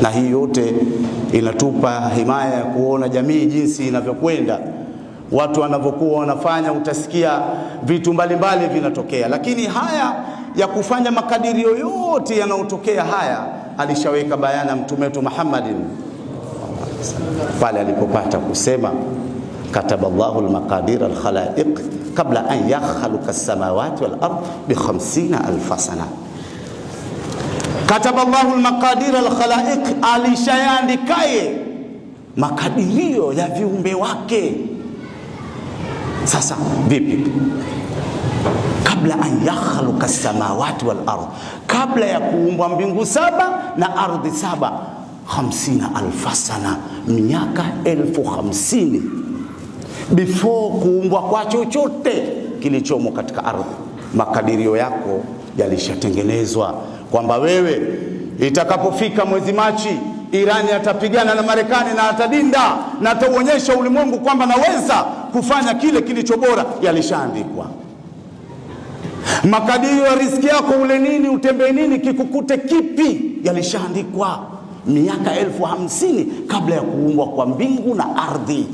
Na hii yote inatupa himaya ya kuona jamii jinsi inavyokwenda, watu wanavyokuwa wanafanya, utasikia vitu mbalimbali vinatokea. Lakini haya ya kufanya makadirio yote yanayotokea haya alishaweka bayana Mtume wetu Muhammadin pale alipopata kusema kataballahu almaqadir alkhalaiq qabla an yakhluqa as-samawati wal ard bi 50,000 sana. Kataballahu almaqadir alkhalaiq, alishaandikaye makadirio ya viumbe wake. Sasa vipi? Kabla an yakhluqa as-samawati wal ard, kabla ya kuumbwa mbingu 7 na ardhi 7, 50,000 sana, miaka 50,000 before kuumbwa kwa chochote kilichomo katika ardhi. Makadirio yako yalishatengenezwa kwamba wewe itakapofika mwezi Machi, Irani atapigana na Marekani na atadinda na atauonyesha ulimwengu kwamba naweza kufanya kile kilicho bora. Yalishaandikwa. Makadirio ya riziki yako, ule nini, utembee nini, kikukute kipi, yalishaandikwa miaka 50,000 kabla ya kuumbwa kwa mbingu na ardhi.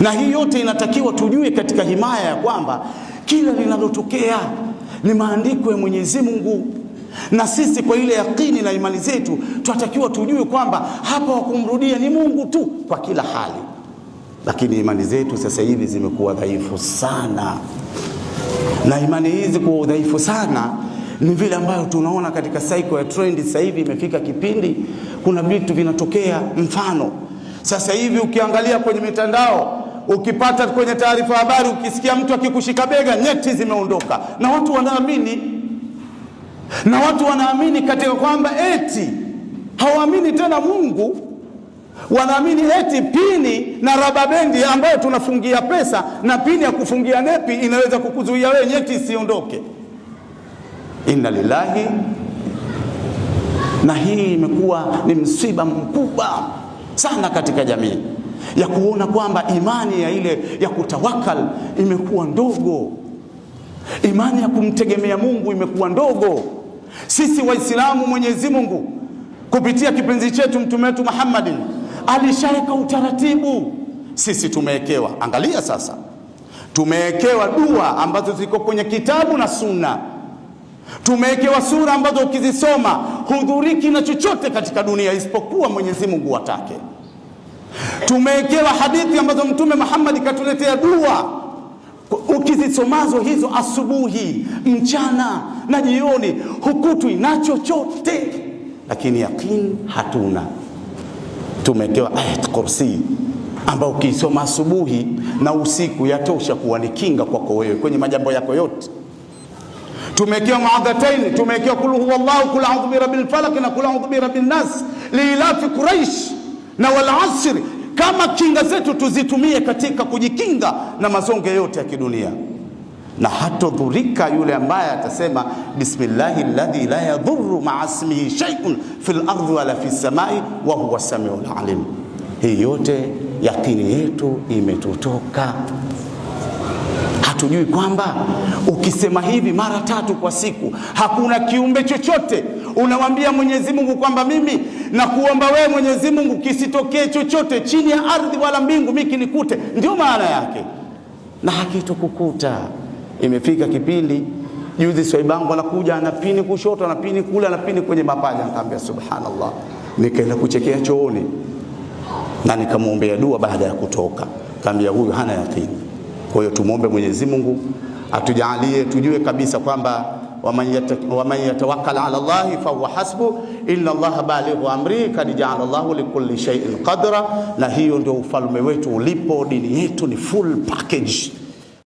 Na hii yote inatakiwa tujue katika himaya ya kwamba kila linalotokea ni maandiko ya Mwenyezi Mungu, na sisi kwa ile yakini na imani zetu tunatakiwa tujue kwamba hapa wa kumrudia ni Mungu tu kwa kila hali. Lakini imani zetu sasa hivi zimekuwa dhaifu sana, na imani hizi kwa dhaifu sana ni vile ambayo tunaona katika cycle ya trend. Sasa hivi imefika kipindi kuna vitu vinatokea. Mfano sasa hivi ukiangalia kwenye mitandao, ukipata kwenye taarifa habari, ukisikia mtu akikushika bega, nyeti zimeondoka, na watu wanaamini katika kwamba eti hawaamini tena Mungu, wanaamini eti pini na raba bendi ambayo tunafungia pesa na pini ya kufungia nepi inaweza kukuzuia wewe nyeti isiondoke. Inna lillahi. Na hii imekuwa ni msiba mkubwa sana katika jamii, ya kuona kwamba imani ya ile ya kutawakal imekuwa ndogo, imani ya kumtegemea Mungu imekuwa ndogo. Sisi Waislamu, Mwenyezi Mungu kupitia kipenzi chetu Mtume wetu Muhammadin alishaweka utaratibu. Sisi tumewekewa, angalia sasa, tumewekewa dua ambazo ziko kwenye kitabu na sunna. Tumewekewa sura ambazo ukizisoma hudhuriki na chochote katika dunia isipokuwa Mwenyezi Mungu atake. Tumewekewa hadithi ambazo Mtume Muhammad katuletea dua, ukizisomazo hizo asubuhi, mchana na jioni hukutwi na chochote. Lakini yaqeen hatuna. Tumewekewa ayat kursi ambao ukisoma asubuhi na usiku yatosha kuwa ni kinga kwako wewe kwenye majambo yako yote. Tumewekewa muadhataini, tumewekewa kul huwallahu, kul a'udhu birabbil falaq na kul a'udhu birabbin nas, liilafi quraish na wal asr, kama kinga zetu tuzitumie katika kujikinga na mazonge yote ya kidunia. Na hatodhurika yule ambaye atasema bismillahi alladhi la yadhurru ma'a ismihi shay'un fil ardi wala fis samai wa huwa samiul alim. Hii yote yakini yetu imetutoka. Hatujui kwamba ukisema hivi mara 3 kwa siku, hakuna kiumbe chochote unamwambia Mwenyezi Mungu kwamba mimi na kuomba wewe Mwenyezi Mungu kisitokee chochote chini ya ardhi wala mbingu mimi kinikute, ndio maana yake, na hakitokukuta. Imefika kipindi juzi swaibangu anakuja anapini kushoto, anapini kule, anapini kwenye mapaja, nikamwambia subhanallah, nikaenda kuchekea chooni na nikamwombea dua baada ya kutoka. Kaambia huyu hana yakini. Kwa hiyo tumuombe Mwenyezi Mungu atujalie tujue kabisa kwamba waman yatawakkal ala Allahi fa huwa hasbu, inna Allaha balighu amri, kad ja'ala Allahu likulli shay'in qadra. Na hiyo ndio ufalme wetu ulipo. Dini yetu ni full package.